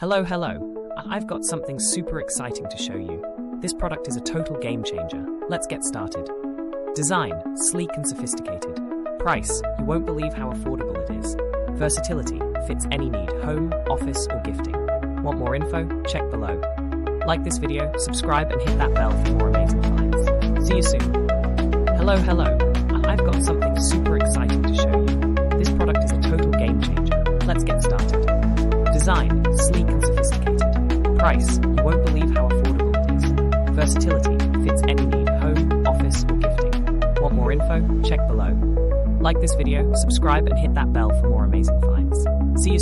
Hello. I've got something super exciting to show you. This product is a total game changer. Let's get started. Design, sleek and sophisticated. Price, you won't believe how affordable it is. Versatility, fits any need, home, office or gifting. Want more info? Check below. Like this video, subscribe and hit that bell for more amazing finds. See you soon. Hello. I've got something super exciting to show you. This product is a total game changer. Let's get started. Design, sleek and sophisticated. Price, you won't believe how affordable it is. Versatility, fits any need, home, office or gifting. Want more info? Check below. Like this video, subscribe and hit that bell for more amazing finds. See you soon.